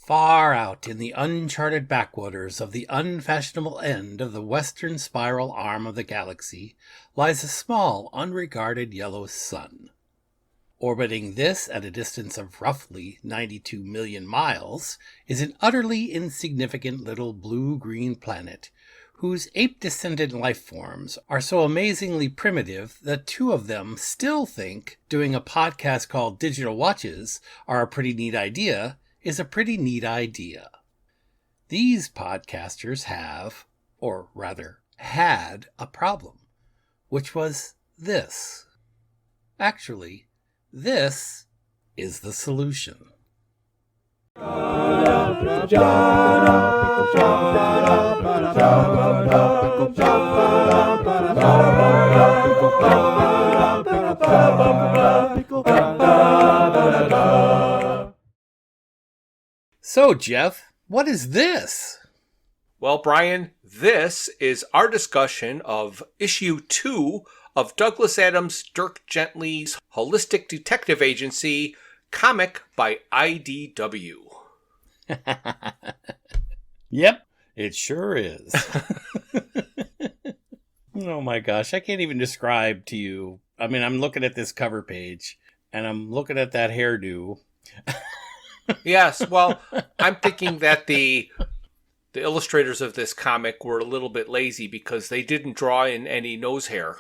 Far out in the uncharted backwaters of the unfashionable end of the western spiral arm of the galaxy lies a small, unregarded yellow sun. Orbiting this at a distance of roughly 92 million miles is an utterly insignificant little blue-green planet whose ape-descendant life forms are so amazingly primitive that two of them still think doing a podcast called Digital Watches are a pretty neat idea is a pretty neat idea. These podcasters have, or rather had, a problem, which was this. Actually, this is the solution. So, Jeff, what is this? Well, Brian, this is our discussion of issue 2 of Douglas Adams' Dirk Gently's Holistic Detective Agency comic by IDW. Yep, it sure is. Oh my gosh, I can't even describe to you. I mean, I'm looking at this cover page, and I'm looking at that hairdo. Yes, well, I'm thinking that the illustrators of this comic were a little bit lazy because they didn't draw in any nose hair.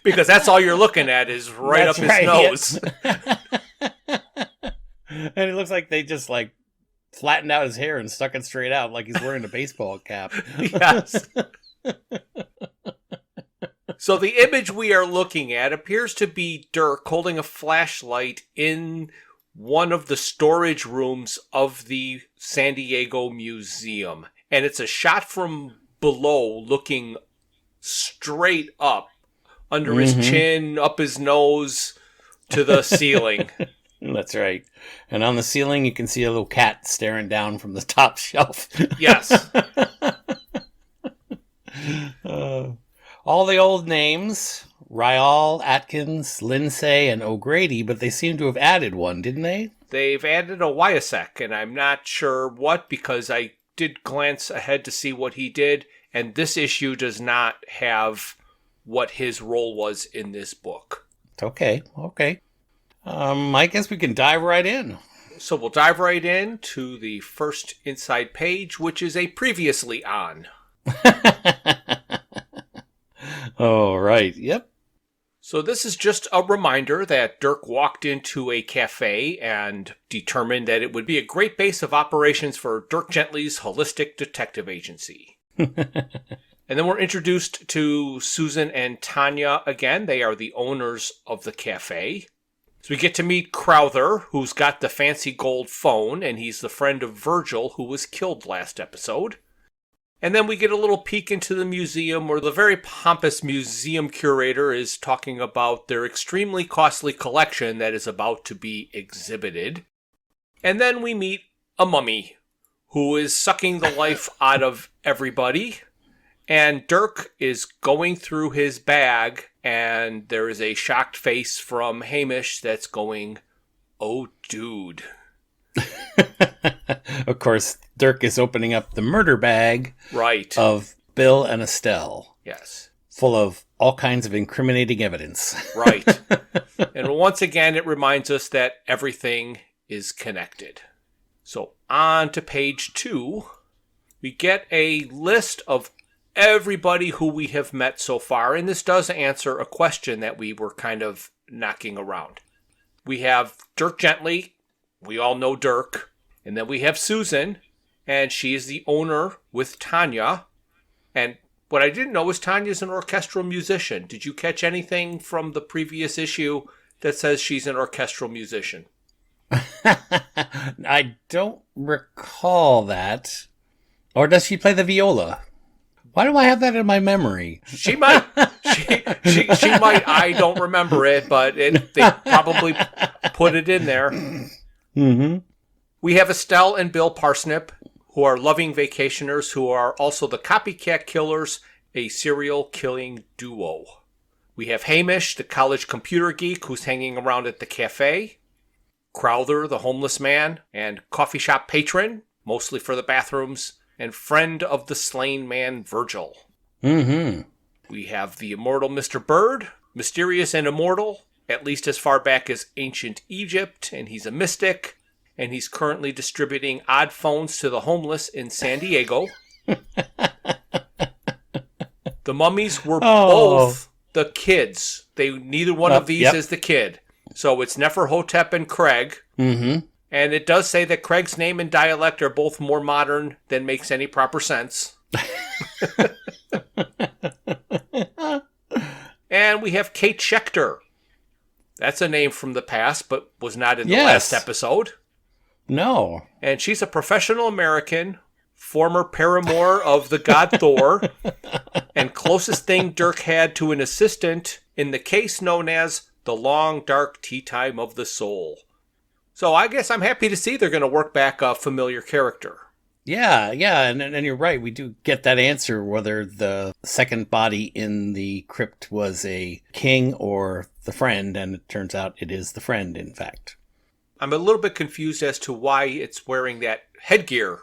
Because that's all you're looking at is right up his nose. And it looks like they just flattened out his hair and stuck it straight out like he's wearing a baseball cap. Yes. So the image we are looking at appears to be Dirk holding a flashlight in one of the storage rooms of the San Diego Museum. And it's a shot from below looking straight up under his chin, up his nose, to the ceiling. That's right. And on the ceiling, you can see a little cat staring down from the top shelf. Yes. All the old names, Ryall, Atkins, Lindsay, and O'Grady, but they seem to have added one, didn't they? They've added a Wyasek, and I'm not sure what, because I did glance ahead to see what he did, and this issue does not have what his role was in this book. Okay. I guess we can dive right in. So we'll dive right in to the first inside page, which is a previously on. Oh, right. Yep. So this is just a reminder that Dirk walked into a cafe and determined that it would be a great base of operations for Dirk Gently's Holistic Detective Agency. And then we're introduced to Susan and Tanya again. They are the owners of the cafe. So we get to meet Crowther, who's got the fancy gold phone, and he's the friend of Virgil, who was killed last episode. And then we get a little peek into the museum where the very pompous museum curator is talking about their extremely costly collection that is about to be exhibited. And then we meet a mummy who is sucking the life out of everybody. And Dirk is going through his bag, and there is a shocked face from Hamish that's going, "Oh, dude." Of course, Dirk is opening up the murder bag of Bill and Estelle. Yes. Full of all kinds of incriminating evidence. Right. And once again, it reminds us that everything is connected. So on to page 2, we get a list of everybody who we have met so far, and this does answer a question that we were kind of knocking around. We have Dirk Gently. We all know Dirk. And then we have Susan, and she is the owner with Tanya. And what I didn't know was Tanya's an orchestral musician. Did you catch anything from the previous issue that says she's an orchestral musician? I don't recall that. Or does she play the viola? Why do I have that in my memory? She might. She might. I don't remember it, but they probably put it in there. Mm-hmm. We have Estelle and Bill Parsnip, who are loving vacationers who are also the copycat killers, a serial killing duo. We have Hamish, the college computer geek who's hanging around at the cafe. Crowther, the homeless man, and coffee shop patron, mostly for the bathrooms, and friend of the slain man, Virgil. Mm-hmm. We have the immortal Mr. Bird, mysterious and immortal, at least as far back as ancient Egypt, and he's a mystic, and he's currently distributing odd phones to the homeless in San Diego. The mummies were both the kids. Neither one of these is the kid. So it's Neferhotep and Craig. Mm-hmm. And it does say that Craig's name and dialect are both more modern than makes any proper sense. And we have Kate Schechter. That's a name from the past, but was not in the last episode. No. And she's a professional American, former paramour of the god Thor, and closest thing Dirk had to an assistant in the case known as The Long Dark Tea Time of the Soul. So I guess I'm happy to see they're going to work back a familiar character. Yeah, and you're right. We do get that answer whether the second body in the crypt was a king or the friend, and it turns out it is the friend, in fact. I'm a little bit confused as to why it's wearing that headgear.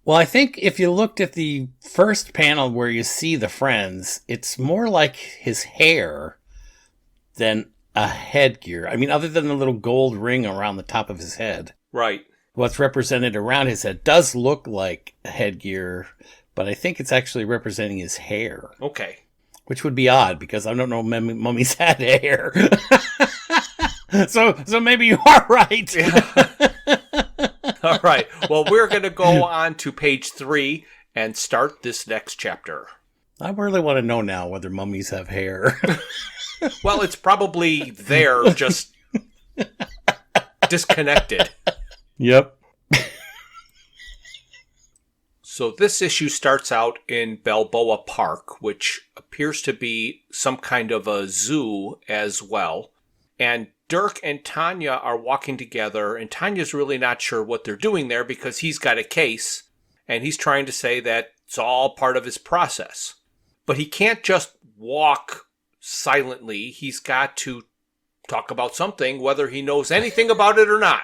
Well, I think if you looked at the first panel where you see the friends, it's more like his hair than a headgear. I mean, other than the little gold ring around the top of his head. Right. What's represented around his head does look like headgear, but I think it's actually representing his hair. Okay. Which would be odd, because I don't know mummies had hair. So maybe you are right. Yeah. All right. Well, we're going to go on to page 3 and start this next chapter. I really want to know now whether mummies have hair. Well, it's probably there, just disconnected. Yep. So this issue starts out in Balboa Park, which appears to be some kind of a zoo as well. And Dirk and Tanya are walking together, and Tanya's really not sure what they're doing there because he's got a case, and he's trying to say that it's all part of his process. But he can't just walk silently. He's got to talk about something, whether he knows anything about it or not.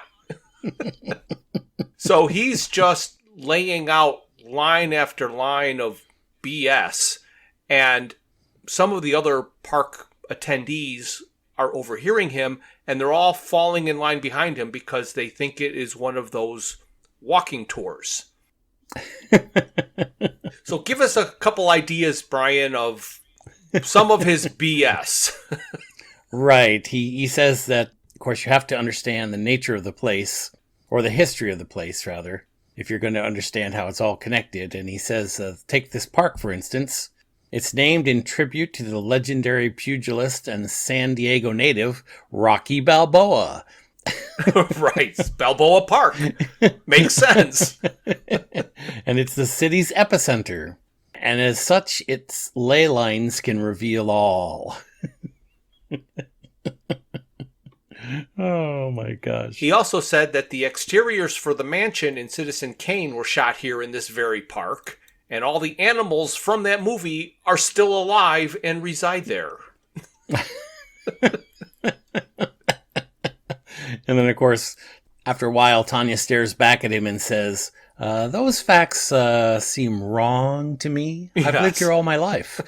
So he's just laying out line after line of BS, and some of the other park attendees are overhearing him, and they're all falling in line behind him because they think it is one of those walking tours. So give us a couple ideas, Brian, of some of his BS. Right. He says that, of course, you have to understand the nature of the place, or the history of the place, rather, if you're going to understand how it's all connected. And he says, take this park, for instance. It's named in tribute to the legendary pugilist and San Diego native, Rocky Balboa. Right. Balboa Park. Makes sense. And it's the city's epicenter. And as such, its ley lines can reveal all. Oh my gosh. He also said that the exteriors for the mansion in Citizen Kane were shot here in this very park, and all the animals from that movie are still alive and reside there. And then, of course, after a while, Tanya stares back at him and says, those facts seem wrong to me. I've lived here all my life.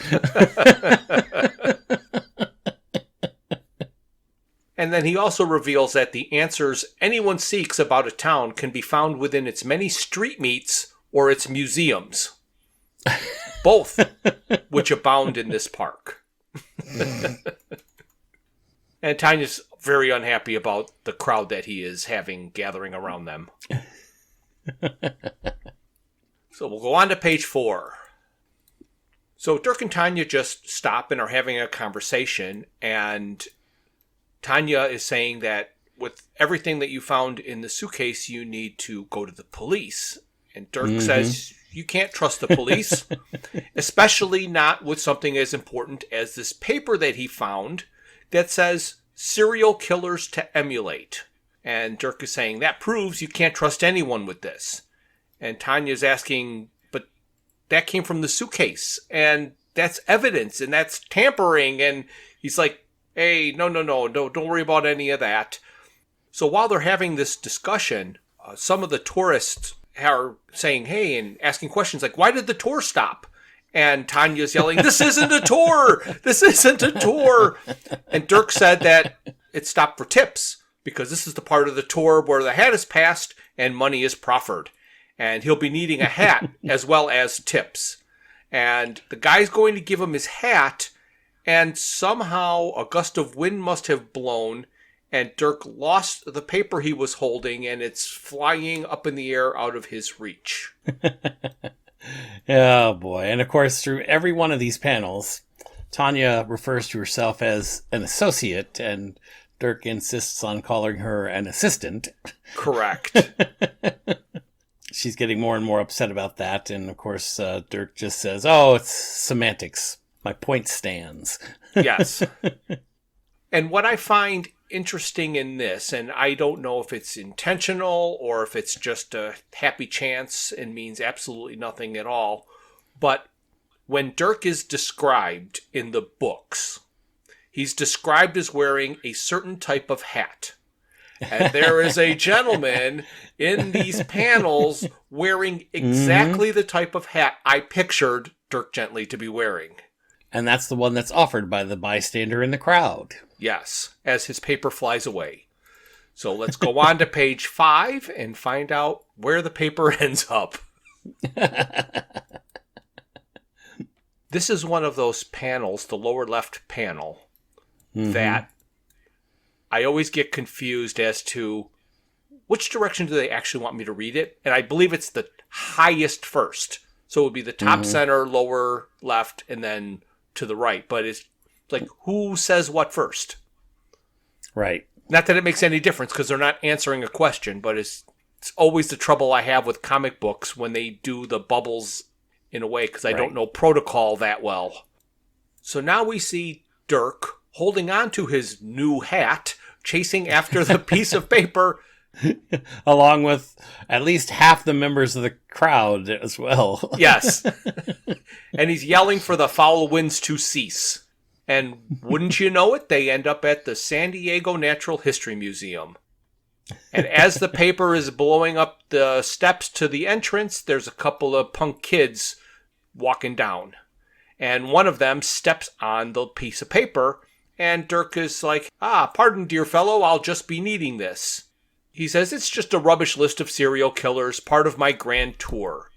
And then he also reveals that the answers anyone seeks about a town can be found within its many street meets or its museums. Both, which abound in this park. And Tanya's very unhappy about the crowd that he is having gathering around them. So we'll go on to page 4. So Dirk and Tanya just stop and are having a conversation, and Tanya is saying that with everything that you found in the suitcase, you need to go to the police. And Dirk says, you can't trust the police, especially not with something as important as this paper that he found that says serial killers to emulate. And Dirk is saying, that proves you can't trust anyone with this. And Tanya's asking, but that came from the suitcase, and that's evidence, and that's tampering. And he's like, hey, no, don't worry about any of that. So while they're having this discussion, some of the tourists are saying, hey, and asking questions like, why did the tour stop? And Tanya's yelling, this isn't a tour! This isn't a tour! And Dirk said that it stopped for tips, because this is the part of the tour where the hat is passed and money is proffered. And he'll be needing a hat as well as tips. And the guy's going to give him his hat, and somehow a gust of wind must have blown, and Dirk lost the paper he was holding, and it's flying up in the air out of his reach. Oh, boy. And, of course, through every one of these panels, Tanya refers to herself as an associate, and Dirk insists on calling her an assistant. Correct. She's getting more and more upset about that, and, of course, Dirk just says, oh, it's semantics. My point stands. Yes. And what I find interesting in this, and I don't know if it's intentional or if it's just a happy chance and means absolutely nothing at all, but when Dirk is described in the books, he's described as wearing a certain type of hat. And there is a gentleman in these panels wearing exactly the type of hat I pictured Dirk Gently to be wearing. And that's the one that's offered by the bystander in the crowd. Yes, as his paper flies away. So let's go on to page 5 and find out where the paper ends up. This is one of those panels, the lower left panel, that I always get confused as to which direction do they actually want me to read it. And I believe it's the highest first. So it would be the top center, lower left, and then to the right. But it's like, who says what first? Right. Not that it makes any difference because they're not answering a question, but it's always the trouble I have with comic books when they do the bubbles in a way because I don't know protocol that well. So now we see Dirk holding on to his new hat, chasing after the piece of paper. Along with at least half the members of the crowd as well. Yes. And he's yelling for the foul winds to cease. And wouldn't you know it, they end up at the San Diego Natural History Museum. And as the paper is blowing up the steps to the entrance, there's a couple of punk kids walking down. And one of them steps on the piece of paper, and Dirk is like, pardon, dear fellow, I'll just be needing this. He says, it's just a rubbish list of serial killers, part of my grand tour.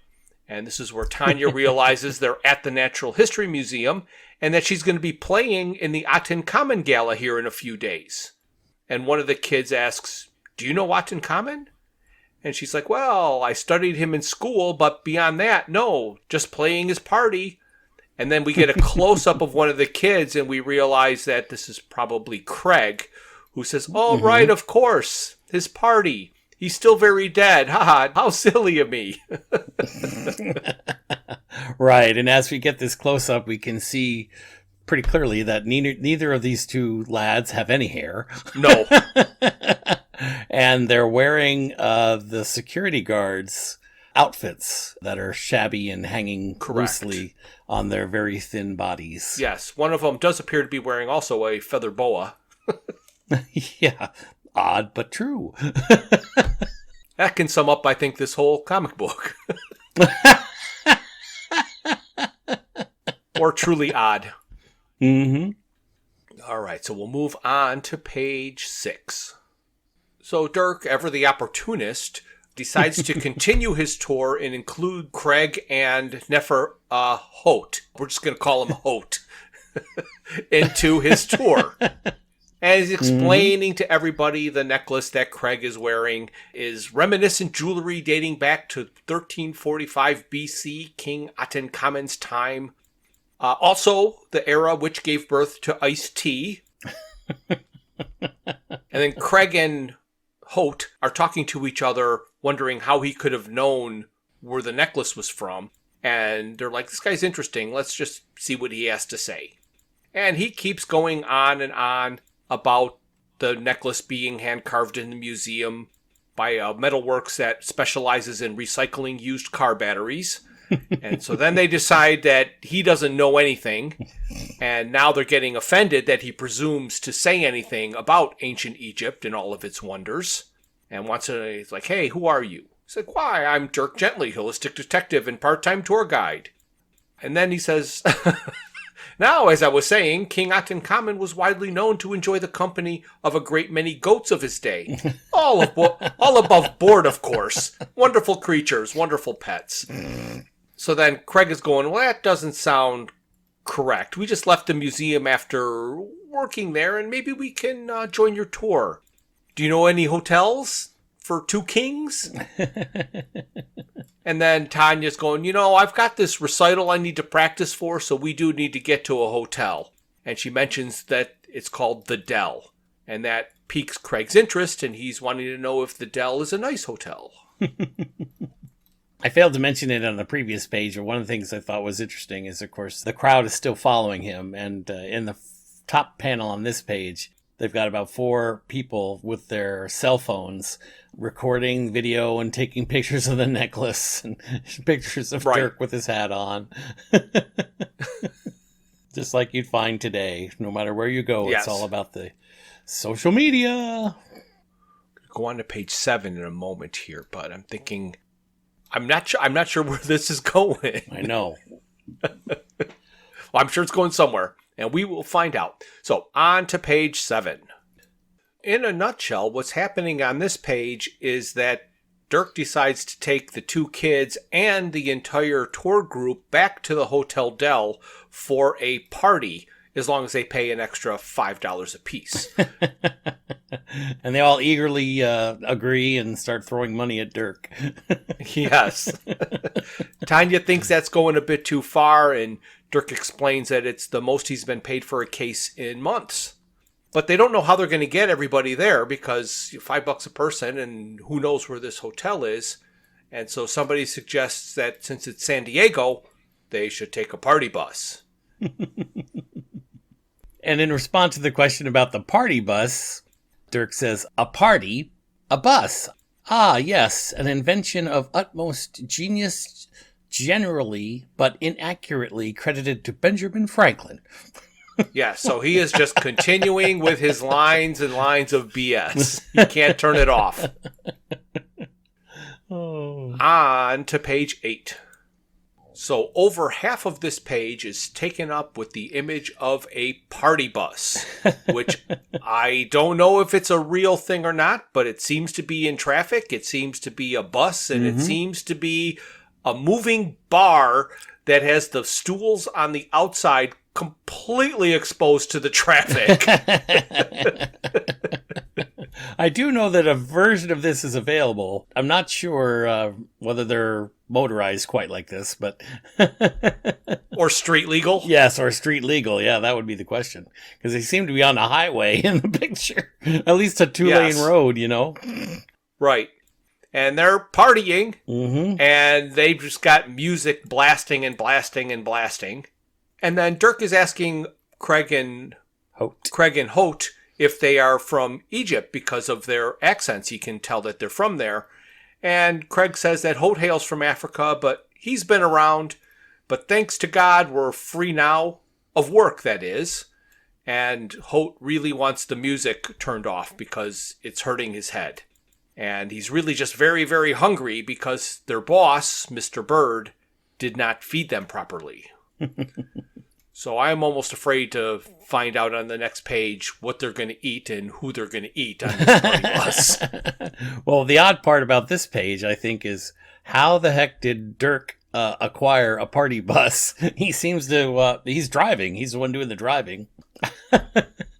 And this is where Tanya realizes they're at the Natural History Museum and that she's going to be playing in the Tutankhamun Gala here in a few days. And one of the kids asks, do you know Tutankhamun? And she's like, well, I studied him in school, but beyond that, no, just playing his party. And then we get a close-up of one of the kids and we realize that this is probably Craig, who says, oh, right, of course, his party. He's still very dead. Ha! How silly of me. Right, and as we get this close-up, we can see pretty clearly that neither of these two lads have any hair. No. And they're wearing the security guards' outfits that are shabby and hanging loosely on their very thin bodies. Yes, one of them does appear to be wearing also a feather boa. Yeah, odd but true. That can sum up, I think, this whole comic book. Or truly odd. All right, so we'll move on to page 6. So Dirk, ever the opportunist, decides to continue his tour and include Craig and Nefer Hote. We're just going to call him Hote. Into his tour. And he's explaining to everybody the necklace that Craig is wearing is reminiscent jewelry dating back to 1345 BC, King Tutankhamun's time. Also, the era which gave birth to iced tea. And then Craig and Hote are talking to each other, wondering how he could have known where the necklace was from. And they're like, this guy's interesting. Let's just see what he has to say. And he keeps going on and on about the necklace being hand-carved in the museum by a metalworks that specializes in recycling used car batteries. And so then they decide that he doesn't know anything, and now they're getting offended that he presumes to say anything about ancient Egypt and all of its wonders, and he's like, hey, who are you? He's like, why, I'm Dirk Gently, holistic detective and part-time tour guide. And then he says, now, as I was saying, King Tutankhamun was widely known to enjoy the company of a great many goats of his day. All above board, of course. Wonderful creatures, wonderful pets. So then Craig is going, well, that doesn't sound correct. We just left the museum after working there, and maybe we can join your tour. Do you know any hotels for two kings? And then Tanya's going, I've got this recital I need to practice for, so we do need to get to a hotel. And she mentions that it's called the Dell. And that piques Craig's interest, and he's wanting to know if the Dell is a nice hotel. I failed to mention it on the previous page, but one of the things I thought was interesting is, of course, the crowd is still following him. And in the top panel on this page, they've got about 4 people with their cell phones recording video and taking pictures of the necklace and pictures of Dirk with his hat on. Just like you'd find today. No matter where you go, It's all about the social media. Go on to page 7 in a moment here, but I'm thinking, I'm not sure where this is going. I know. Well, I'm sure it's going somewhere, and we will find out. So on to page 7. In a nutshell, what's happening on this page is that Dirk decides to take the 2 kids and the entire tour group back to the Hotel Dell for a party, as long as they pay an extra $5 a piece. And they all eagerly agree and start throwing money at Dirk. Yes. Tanya thinks that's going a bit too far, and Dirk explains that it's the most he's been paid for a case in months. But they don't know how they're going to get everybody there, because $5 a person, and who knows where this hotel is. And so somebody suggests that since it's San Diego, they should take a party bus. And in response to the question about the party bus, Dirk says, a party? A bus? Ah, yes, an invention of utmost genius, generally but inaccurately credited to Benjamin Franklin. Yeah, so he is just continuing with his lines and lines of BS. He can't turn it off. On to page 8. So over half of this page is taken up with the image of a party bus, which I don't know if it's a real thing or not, but it seems to be in traffic. It seems to be a bus, and it seems to be a moving bar that has the stools on the outside completely exposed to the traffic. I do know that a version of this is available. I'm not sure whether they're motorized quite like this, but... Or street legal? Yes, or street legal. Yeah, that would be the question. Because they seem to be on the highway in the picture. At least a 2-lane road, Right. And they're partying, and they've just got music blasting and blasting and blasting. And then Dirk is asking Craig and Holt if they are from Egypt because of their accents. He can tell that they're from there. And Craig says that Holt hails from Africa, but he's been around. But thanks to God, we're free now, of work, that is. And Holt really wants the music turned off because it's hurting his head. And he's really just very, very hungry because their boss, Mr. Bird, did not feed them properly. So I'm almost afraid to find out on the next page what they're going to eat and who they're going to eat on this party bus. Well, the odd part about this page, I think, is how the heck did Dirk acquire a party bus? He seems to, he's driving. He's the one doing the driving.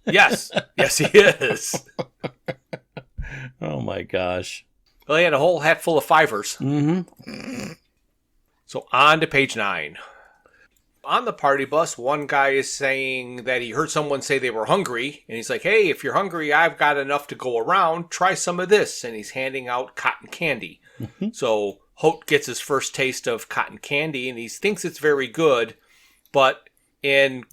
Yes, he is. Oh my gosh. Well, he had a whole hat full of fivers. Mm-hmm. So on to page 9. On the party bus, one guy is saying that he heard someone say they were hungry. And he's like, hey, if you're hungry, I've got enough to go around. Try some of this. And he's handing out cotton candy. Mm-hmm. So Holt gets his first taste of cotton candy, and he thinks it's very good. But in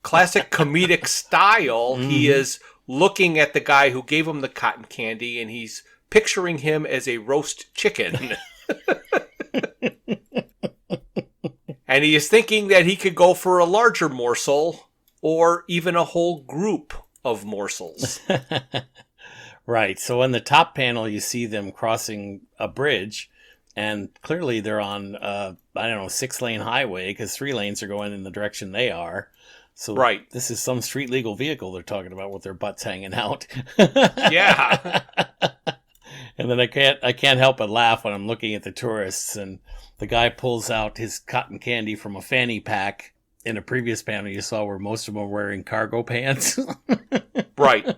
classic comedic style, he is looking at the guy who gave him the cotton candy, and he's picturing him as a roast chicken. And he is thinking that he could go for a larger morsel or even a whole group of morsels. Right. So in the top panel, you see them crossing a bridge, and clearly they're on, 6-lane highway, because 3 lanes are going in the direction they are. So right. This is some street legal vehicle they're talking about with their butts hanging out. Yeah. And then I can't help but laugh when I'm looking at the tourists, and the guy pulls out his cotton candy from a fanny pack. In a previous panel you saw where most of them were wearing cargo pants. Right.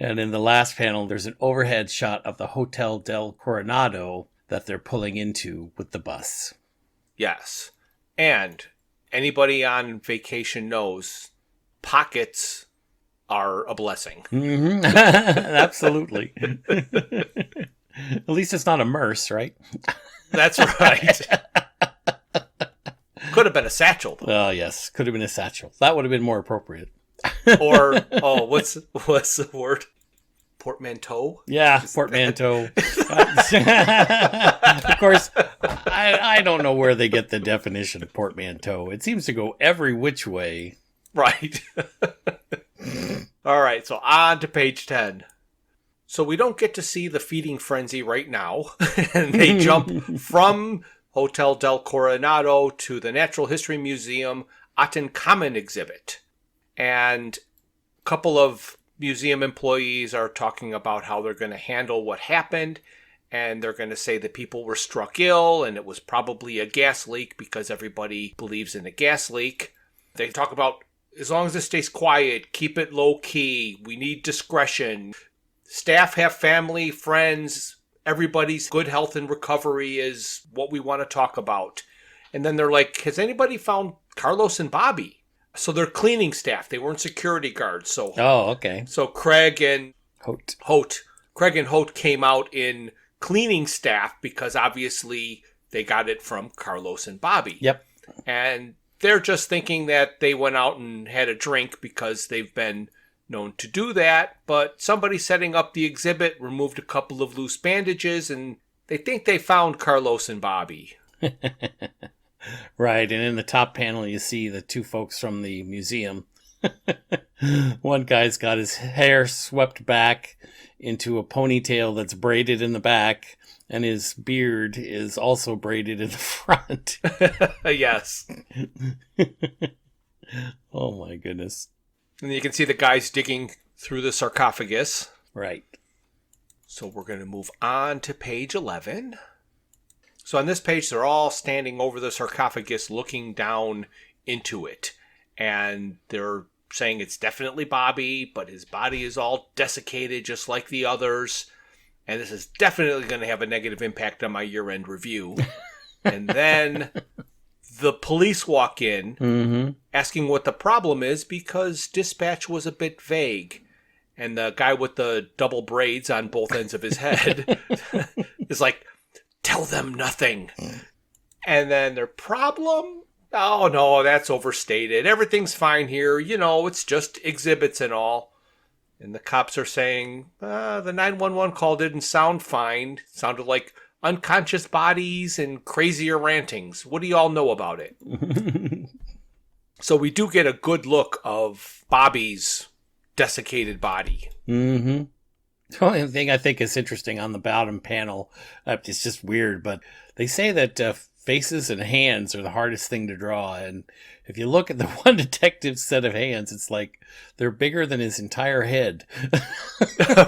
And in the last panel, there's an overhead shot of the Hotel del Coronado that they're pulling into with the bus. Yes. And anybody on vacation knows pockets are a blessing. Mm-hmm. Absolutely. At least it's not a merce, right? That's right. Could have been a satchel, though. Oh, yes. Could have been a satchel. That would have been more appropriate. Or, what's the word? Portmanteau? Yeah, portmanteau. Of course, I don't know where they get the definition of portmanteau. It seems to go every which way. Right. All right, so on to page 10. So we don't get to see the feeding frenzy right now. And they jump from Hotel del Coronado to the Natural History Museum Atencommon exhibit. And a couple of museum employees are talking about how they're going to handle what happened. And they're going to say that people were struck ill and it was probably a gas leak because everybody believes in a gas leak. They talk about, as long as it stays quiet, keep it low key. We need discretion. Staff have family, friends. Everybody's good health and recovery is what we want to talk about. And then they're like, has anybody found Carlos and Bobby? So they're cleaning staff. They weren't security guards. So okay. So Craig and Holt came out in cleaning staff because obviously they got it from Carlos and Bobby. Yep. And they're just thinking that they went out and had a drink because they've been known to do that. But somebody setting up the exhibit removed a couple of loose bandages and they think they found Carlos and Bobby. Right. And in the top panel, you see the 2 folks from the museum. One guy's got his hair swept back into a ponytail that's braided in the back, and his beard is also braided in the front. Yes. Oh, my goodness. And you can see the guys digging through the sarcophagus. Right. So we're going to move on to page 11. So on this page, they're all standing over the sarcophagus looking down into it. And they're saying it's definitely Bobby, but his body is all desiccated just like the others. And this is definitely going to have a negative impact on my year-end review. And then the police walk in asking what the problem is because dispatch was a bit vague. And the guy with the double braids on both ends of his head is like, tell them nothing. And then their problem? Oh, no, that's overstated. Everything's fine here. You know, it's just exhibits and all. And the cops are saying, the 911 call didn't sound fine. It sounded like unconscious bodies and crazier rantings. What do you all know about it? So we do get a good look of Bobby's desiccated body. Mm-hmm. The only thing I think is interesting on the bottom panel, it's just weird, but they say that faces and hands are the hardest thing to draw. And if you look at the one detective's set of hands, it's like they're bigger than his entire head.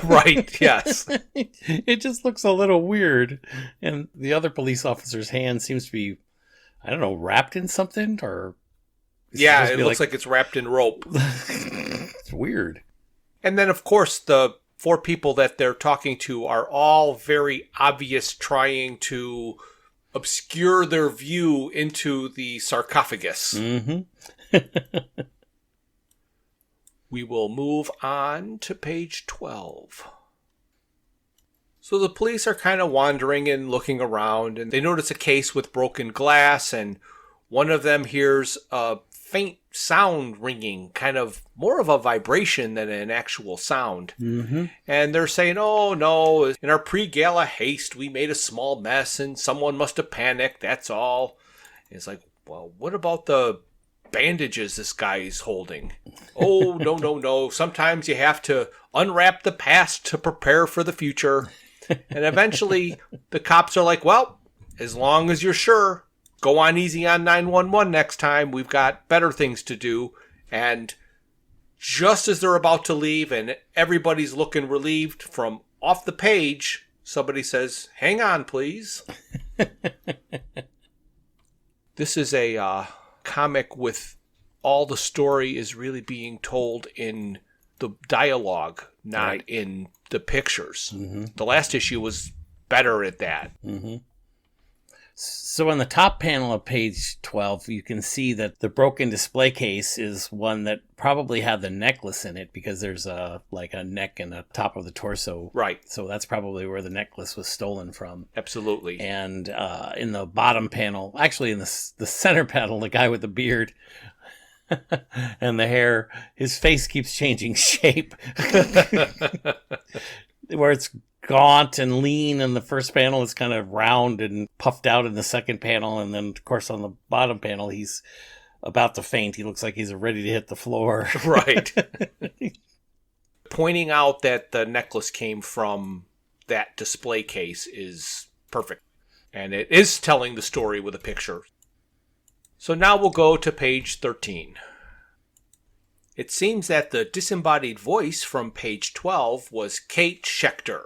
Right, yes. It just looks a little weird. And the other police officer's hand seems to be, I don't know, wrapped in something or... Yeah, it looks like it's wrapped in rope. It's weird. And then, of course, the 4 people that they're talking to are all very obvious trying to obscure their view into the sarcophagus. Mm-hmm. We will move on to page 12. So the police are kind of wandering and looking around, and they notice a case with broken glass, and one of them hears a faint sound ringing, kind of more of a vibration than an actual sound. Mm-hmm. And they're saying, oh no, in our pre-gala haste, we made a small mess and someone must have panicked, that's all. It's like, well, what about the bandages this guy is holding? Oh, no. Sometimes you have to unwrap the past to prepare for the future. And eventually the cops are like, well, as long as you're sure, go on easy on 911 next time. We've got better things to do. And just as they're about to leave and everybody's looking relieved, from off the page, somebody says, hang on, please. This is a comic with all the story is really being told in the dialogue, not in the pictures. Mm-hmm. The last issue was better at that. Mm-hmm. So on the top panel of page 12, you can see that the broken display case is one that probably had the necklace in it, because there's a neck and a top of the torso. Right. So that's probably where the necklace was stolen from. Absolutely. And in the bottom panel, actually in the center panel, the guy with the beard and the hair, his face keeps changing shape. Where it's gaunt and lean in the first panel, is kind of round and puffed out in the second panel, and then of course on the bottom panel he's about to faint. He looks like he's ready to hit the floor. Right. Pointing out that the necklace came from that display case is perfect, and it is telling the story with a picture. So now we'll go to page 13. It seems that the disembodied voice from page 12 was Kate Schechter.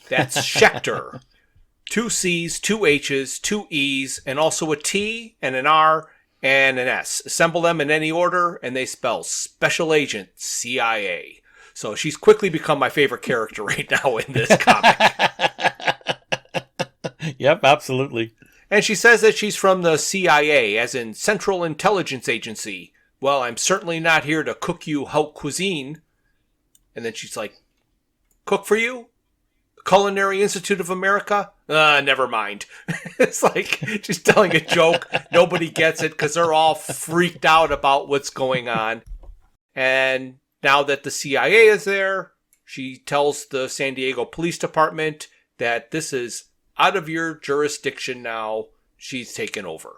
That's Schechter. 2 C's, 2 H's, 2 E's, and also a T and an R and an S. Assemble them in any order, and they spell Special Agent CIA. So she's quickly become my favorite character right now in this comic. Yep, absolutely. And she says that she's from the CIA, as in Central Intelligence Agency. Well, I'm certainly not here to cook you haute cuisine. And then she's like, cook for you? Culinary Institute of America? Never mind. It's like she's telling a joke. Nobody gets it because they're all freaked out about what's going on. And now that the CIA is there, she tells the San Diego Police Department that this is out of your jurisdiction now. She's taken over.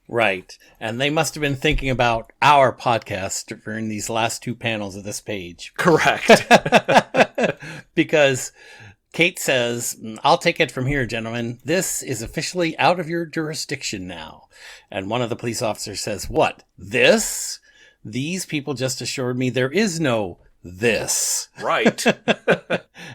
Right. And they must have been thinking about our podcast during these last 2 panels of this page. Correct. Because Kate says, I'll take it from here, gentlemen. This is officially out of your jurisdiction now. And one of the police officers says, what? This? These people just assured me there is no this. Right.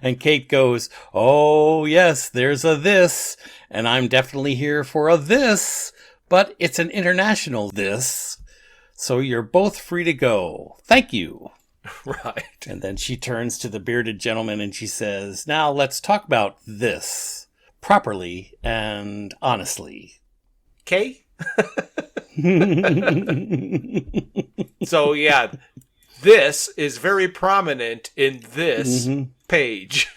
And Kate goes, oh, yes, there's a this. And I'm definitely here for a this. But it's an international this, so you're both free to go. Thank you. Right. And then she turns to the bearded gentleman and she says, now let's talk about this properly and honestly. Okay? So, yeah, this is very prominent in this page.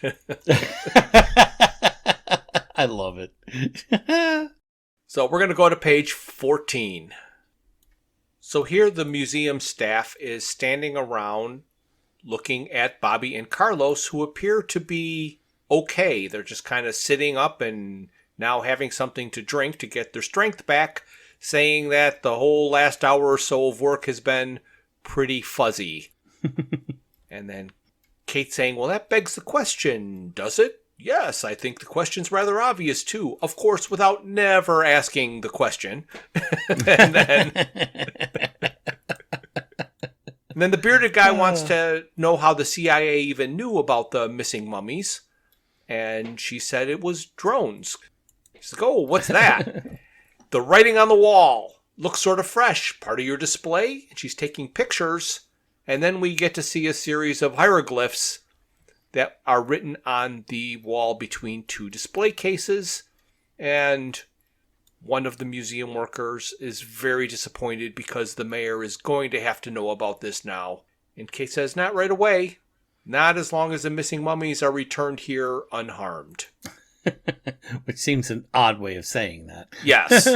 I love it. So we're going to go to page 14. So here the museum staff is standing around looking at Bobby and Carlos, who appear to be okay. They're just kind of sitting up and now having something to drink to get their strength back, saying that the whole last hour or so of work has been pretty fuzzy. And then Kate saying, well, that begs the question, does it? Yes, I think the question's rather obvious, too. Of course, without never asking the question. And then the bearded guy wants to know how the CIA even knew about the missing mummies. And she said it was drones. She's like, oh, what's that? The writing on the wall looks sort of fresh. Part of your display? And she's taking pictures. And then we get to see a series of hieroglyphs that are written on the wall between 2 display cases. And one of the museum workers is very disappointed because the mayor is going to have to know about this now. And Kate says, not right away. Not as long as the missing mummies are returned here unharmed. Which seems an odd way of saying that. Yes,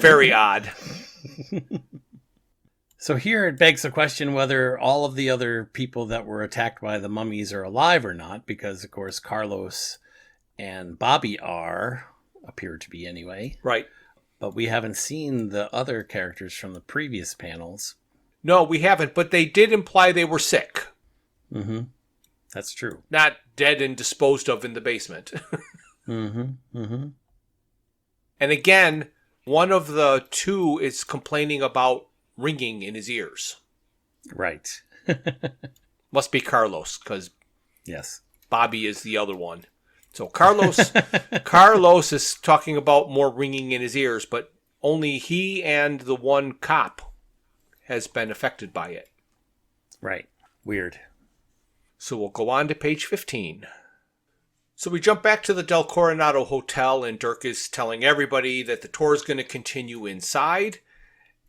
very odd. So here it begs the question whether all of the other people that were attacked by the mummies are alive or not, because, of course, Carlos and Bobby appear to be anyway. Right. But we haven't seen the other characters from the previous panels. No, we haven't, but they did imply they were sick. Mm-hmm. That's true. Not dead and disposed of in the basement. Mm-hmm. Mm-hmm. And again, one of the two is complaining about ringing in his ears. Right. Must be Carlos, because yes, Bobby is the other one. So Carlos is talking about more ringing in his ears, but only he and the one cop has been affected by it. Right. Weird. So we'll go on to page 15. So we jump back to the Del Coronado Hotel, and Dirk is telling everybody that the tour is going to continue inside,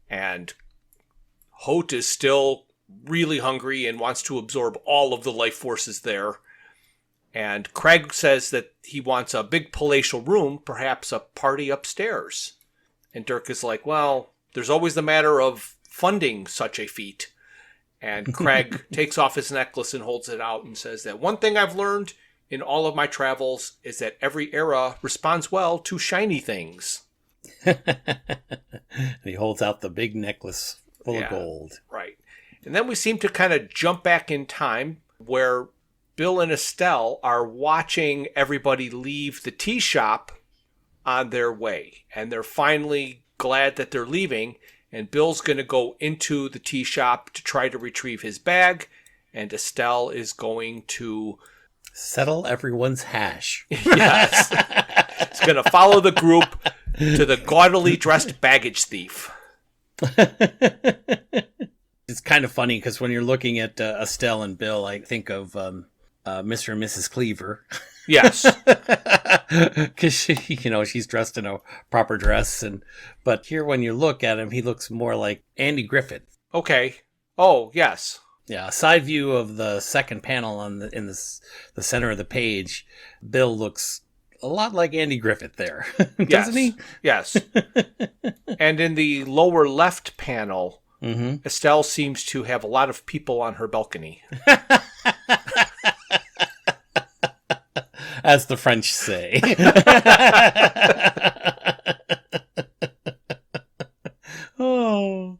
and Holt is still really hungry and wants to absorb all of the life forces there. And Craig says that he wants a big palatial room, perhaps a party upstairs. And Dirk is like, well, there's always the matter of funding such a feat. And Craig takes off his necklace and holds it out and says that one thing I've learned in all of my travels is that every era responds well to shiny things. He holds out the big necklace full of gold. Right. And then we seem to kind of jump back in time where Bill and Estelle are watching everybody leave the tea shop on their way. And they're finally glad that they're leaving. And Bill's going to go into the tea shop to try to retrieve his bag. And Estelle is going to settle everyone's hash. Yes. It's going to follow the group to the gaudily dressed baggage thief. It's kind of funny because when you're looking at Estelle and Bill, I think of Mr. and Mrs. Cleaver. Yes. Because she's dressed in a proper dress. But here when you look at him, he looks more like Andy Griffith. Okay. Oh, yes. Yeah, a side view of the second panel in the center of the page. Bill looks a lot like Andy Griffith there, doesn't he? Yes. And in the lower left panel, mm-hmm. Estelle seems to have a lot of people on her balcony. As the French say. Oh.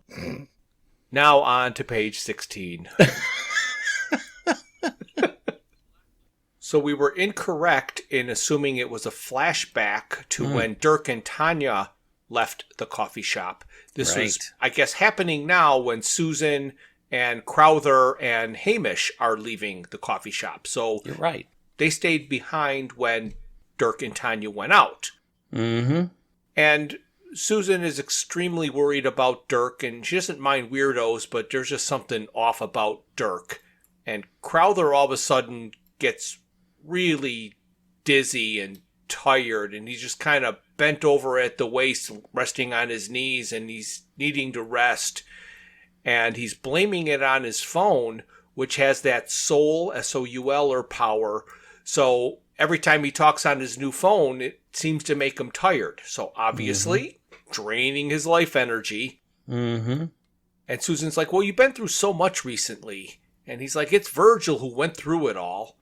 Now on to page 16. So we were incorrect in assuming it was a flashback to when Dirk and Tanya left the coffee shop. This was, I guess, happening now when Susan and Crowther and Hamish are leaving the coffee shop. So you're right. They stayed behind when Dirk and Tanya went out. Mm-hmm. And Susan is extremely worried about Dirk, and she doesn't mind weirdos, but there's just something off about Dirk. And Crowther all of a sudden gets really dizzy and tired, and he's just kind of bent over at the waist, resting on his knees, and he's needing to rest. And he's blaming it on his phone, which has that soul, S-O-U-L, power. So every time he talks on his new phone, it seems to make him tired. So obviously, draining his life energy. Mm-hmm. And Susan's like, well, you've been through so much recently. And he's like, it's Virgil who went through it all.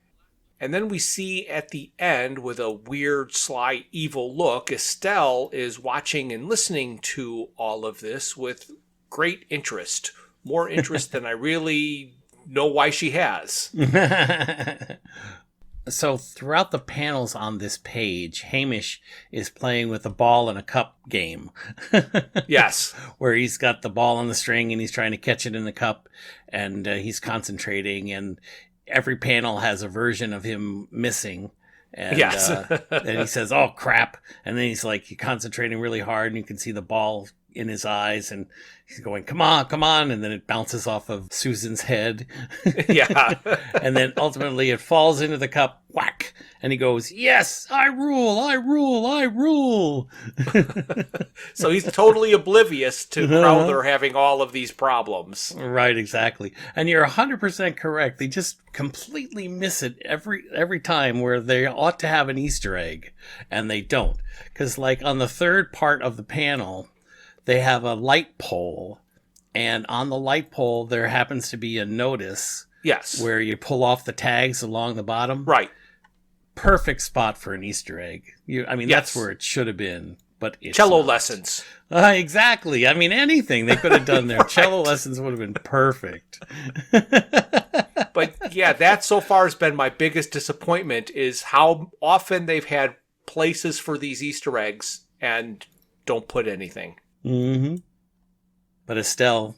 And then we see at the end, with a weird, sly, evil look, Estelle is watching and listening to all of this with great interest. More interest than I really know why she has. So throughout the panels on this page, Hamish is playing with a ball and a cup game. Yes. Where he's got the ball on the string and he's trying to catch it in the cup, and he's concentrating, and every panel has a version of him missing. And, yes. And he says, oh, crap. And then he's concentrating really hard, and you can see the ball in his eyes, and he's going, come on, come on. And then it bounces off of Susan's head. Yeah. And then ultimately it falls into the cup, whack. And he goes, yes, I rule, I rule, I rule. So he's totally oblivious to Crowther having all of these problems. Right, exactly. And you're 100% correct. They just completely miss it every time, where they ought to have an Easter egg, and they don't. Because on the third part of the panel, they have a light pole, and on the light pole there happens to be a notice. Yes. Where you pull off the tags along the bottom. Right. Perfect spot for an Easter egg. That's where it should have been. but it's cello not. lessons. Exactly. I mean, anything they could have done there. Right. Cello lessons would have been perfect. But yeah, that so far has been my biggest disappointment, is how often they've had places for these Easter eggs and don't put anything. Mm-hmm. But Estelle,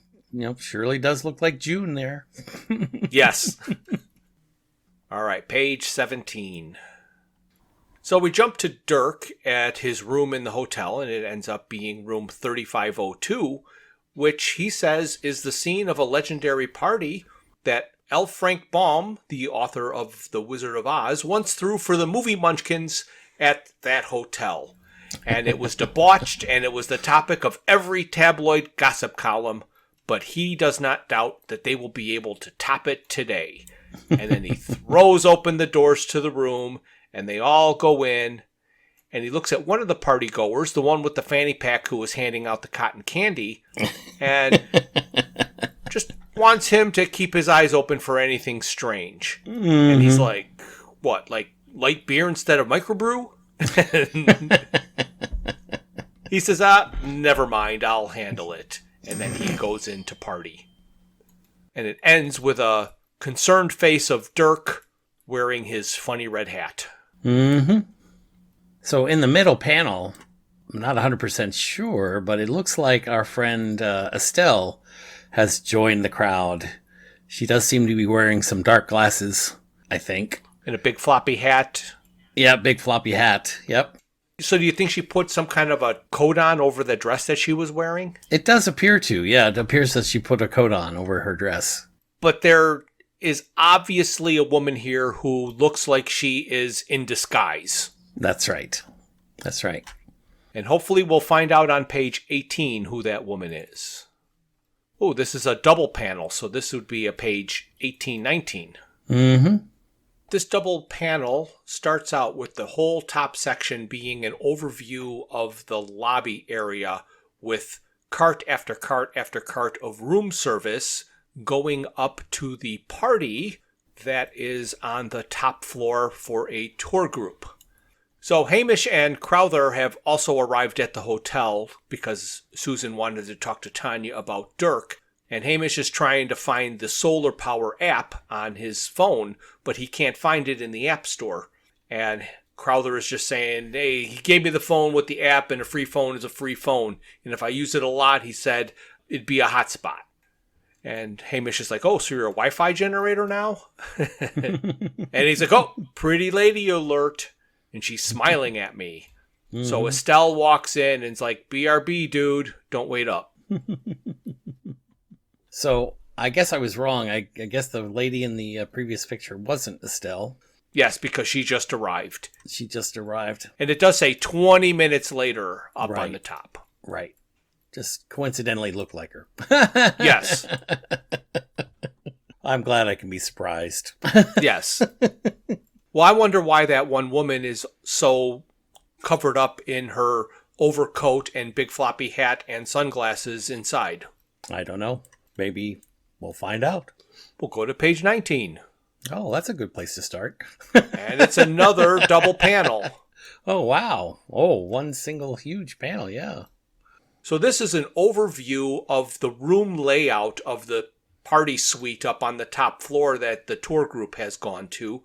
surely does look like June there. Yes. All right, page 17. So we jump to Dirk at his room in the hotel, and it ends up being room 3502, which he says is the scene of a legendary party that L. Frank Baum, the author of The Wizard of Oz, once threw for the movie munchkins at that hotel. And it was debauched, and it was the topic of every tabloid gossip column, but he does not doubt that they will be able to top it today. And then he throws open the doors to the room, and they all go in, and he looks at one of the party goers, the one with the fanny pack who was handing out the cotton candy, and just wants him to keep his eyes open for anything strange. Mm-hmm. And he's like, what, like light beer instead of microbrew? He says, never mind, I'll handle it. And then he goes in to party. And it ends with a concerned face of Dirk wearing his funny red hat. Mm-hmm. So in the middle panel, I'm not 100% sure, but it looks like our friend Estelle has joined the crowd. She does seem to be wearing some dark glasses, I think. And a big floppy hat. Yeah, big floppy hat. Yep. So do you think she put some kind of a coat on over the dress that she was wearing? It does appear to. Yeah, it appears that she put a coat on over her dress. But there is obviously a woman here who looks like she is in disguise. That's right. That's right. And hopefully we'll find out on page 18 who that woman is. Oh, this is a double panel, so this would be a page 1819. Mm-hmm. This double panel starts out with the whole top section being an overview of the lobby area with cart after cart after cart of room service going up to the party that is on the top floor for a tour group. So Hamish and Crowther have also arrived at the hotel because Susan wanted to talk to Tanya about Dirk, and Hamish is trying to find the solar power app on his phone, but he can't find it in the app store. And Crowther is just saying, hey, he gave me the phone with the app, and a free phone is a free phone. And if I use it a lot, he said, it'd be a hotspot. And Hamish is like, oh, so you're a Wi-Fi generator now? And he's like, oh, pretty lady alert. And she's smiling at me. Mm-hmm. So Estelle walks in and is like, BRB, dude, don't wait up. So I guess I was wrong. I guess the lady in the previous picture wasn't Estelle. Yes, because she just arrived. She just arrived. And it does say 20 minutes later up right. on the top. Right. Just coincidentally look like her. Yes. I'm glad I can be surprised. Yes. Well, I wonder why that one woman is so covered up in her overcoat and big floppy hat and sunglasses inside. I don't know. Maybe we'll find out. We'll go to page 19. Oh, that's a good place to start. And it's another double panel. Oh, wow. Oh, one single huge panel, yeah. So this is an overview of the room layout of the party suite up on the top floor that the tour group has gone to.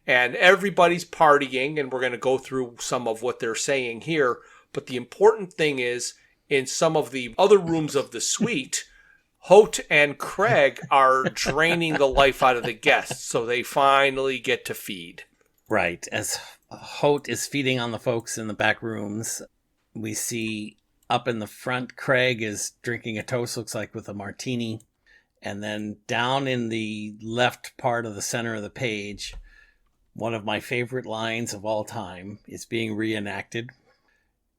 And everybody's partying, and we're going to go through some of what they're saying here. But the important thing is, in some of the other rooms of the suite, Holt and Craig are draining the life out of the guests, so they finally get to feed. Right. As Holt is feeding on the folks in the back rooms, we see up in the front, Craig is drinking a toast, looks like with a martini. And then down in the left part of the center of the page, one of my favorite lines of all time is being reenacted.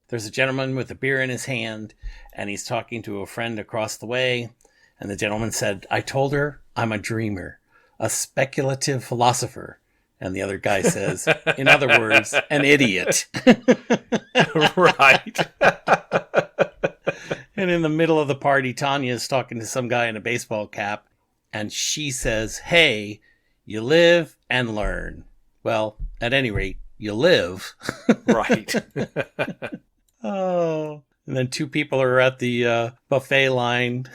There's a gentleman with a beer in his hand, and he's talking to a friend across the way. And the gentleman said, I told her I'm a dreamer, a speculative philosopher. And the other guy says, in other words, an idiot. Right. And in the middle of the party, Tanya is talking to some guy in a baseball cap. And she says, hey, you live and learn. Well, at any rate, you live. Right. Oh. And then two people are at the buffet line.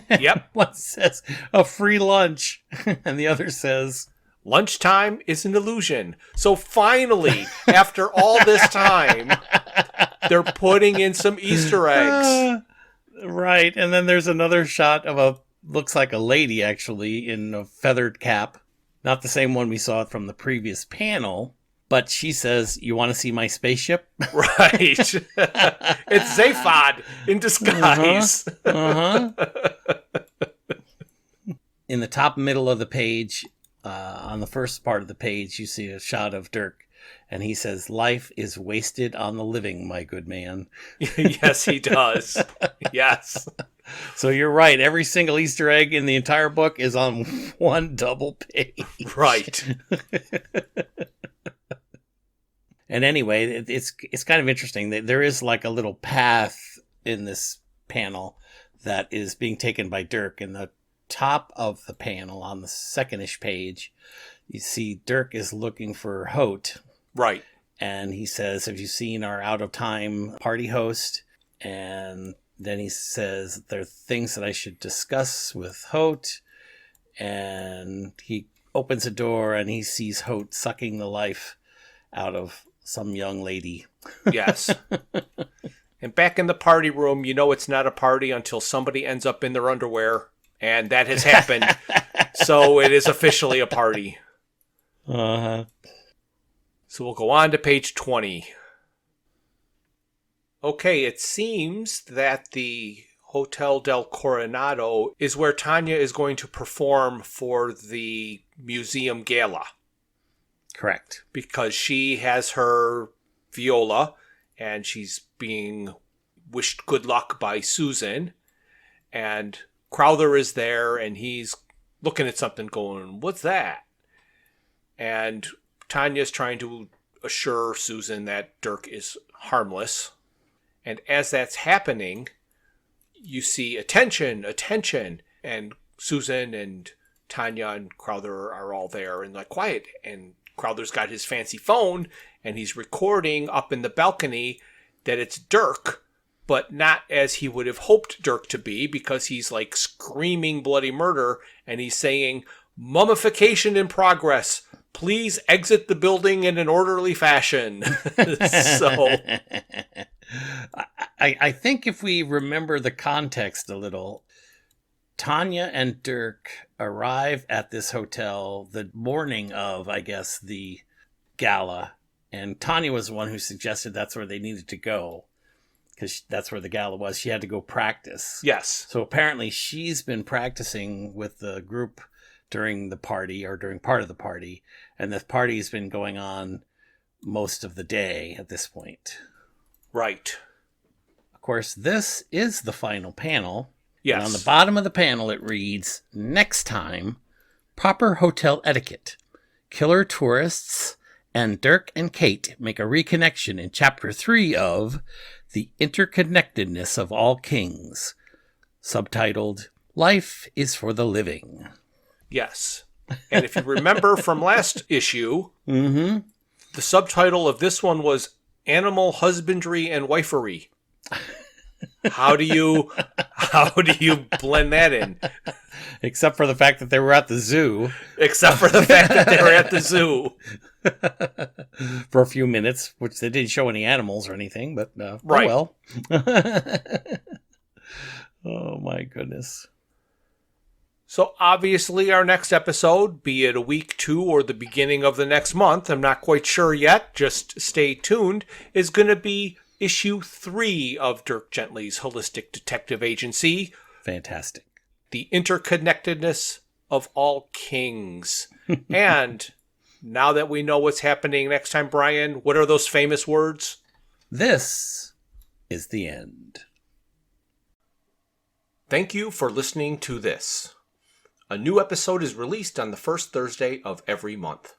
Yep. One says, a free lunch. And the other says, lunchtime is an illusion. So finally, after all this time, they're putting in some Easter eggs. Right. And then there's another shot of looks like a lady, actually, in a feathered cap. Not the same one we saw from the previous panel. But she says, you want to see my spaceship? Right. It's Zaphod in disguise. In the top middle of the page, on the first part of the page, you see a shot of Dirk. And he says, life is wasted on the living, my good man. Yes, he does. Yes. So you're right. Every single Easter egg in the entire book is on one double page. Right. And anyway, it's kind of interesting. There is like a little path in this panel that is being taken by Dirk. In the top of the panel, on the second-ish page, you see Dirk is looking for Hote. Right. And he says, have you seen our out-of-time party host? And then he says, there are things that I should discuss with Hote. And he opens a door and he sees Hote sucking the life out of some young lady. Yes. And back in the party room, you know it's not a party until somebody ends up in their underwear. And that has happened. So it is officially a party. Uh-huh. So we'll go on to page 20. Okay, it seems that the Hotel del Coronado is where Tanya is going to perform for the museum gala. Correct. Because she has her viola and she's being wished good luck by Susan. And Crowther is there and he's looking at something going, what's that? And Tanya's trying to assure Susan that Dirk is harmless. And as that's happening, you see attention, and Susan and Tanya and Crowther are all there and like quiet. And Crowther's got his fancy phone and he's recording up in the balcony that it's Dirk, but not as he would have hoped Dirk to be, because he's like screaming bloody murder and he's saying, mummification in progress. Please exit the building in an orderly fashion. So I think if we remember the context a little, Tanya and Dirk arrive at this hotel the morning of, I guess, the gala. And Tanya was the one who suggested that's where they needed to go, because that's where the gala was. She had to go practice. yes. So apparently she's been practicing with the group during the party, or during part of the party. And the party's been going on most of the day at this point. Right. Of course, this is the final panel. Yes. And on the bottom of the panel, it reads, next time, proper hotel etiquette. Killer tourists and Dirk and Kate make a reconnection in Chapter 3 of The Interconnectedness of All Kings, subtitled, Life is for the Living. Yes. And if you remember from last issue, the subtitle of this one was Animal Husbandry and Wifery. How do you blend that in? Except for the fact that they were at the zoo. Except for the fact that they were at the zoo. For a few minutes, which they didn't show any animals or anything, but right. Oh well. Oh my goodness. So obviously our next episode, be it a week 2 or the beginning of the next month, I'm not quite sure yet, just stay tuned, is going to be issue 3 of Dirk Gently's Holistic Detective Agency. Fantastic. The Interconnectedness of All Kings. And now that we know what's happening next time, Brian, what are those famous words? This is the end. Thank you for listening to this. A new episode is released on the first Thursday of every month.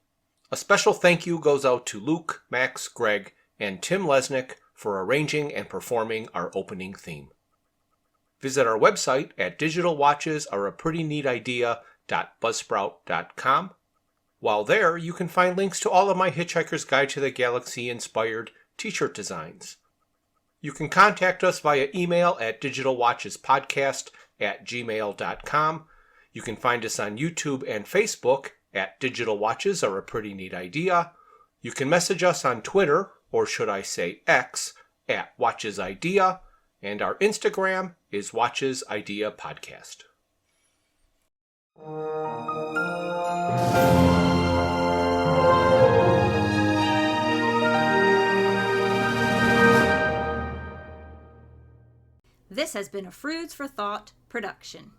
A special thank you goes out to Luke, Max, Greg, and Tim Lesnick for arranging and performing our opening theme. Visit our website at digitalwatchesareaprettyneatidea.buzzsprout.com. While there, you can find links to all of my Hitchhiker's Guide to the Galaxy inspired t-shirt designs. You can contact us via email at digitalwatchespodcast@gmail.com. You can find us on YouTube and Facebook at Digital Watches Are a Pretty Neat Idea. You can message us on Twitter, or should I say X, at Watches Idea, and our Instagram is Watches Idea Podcast. This has been a Froods for Thought production.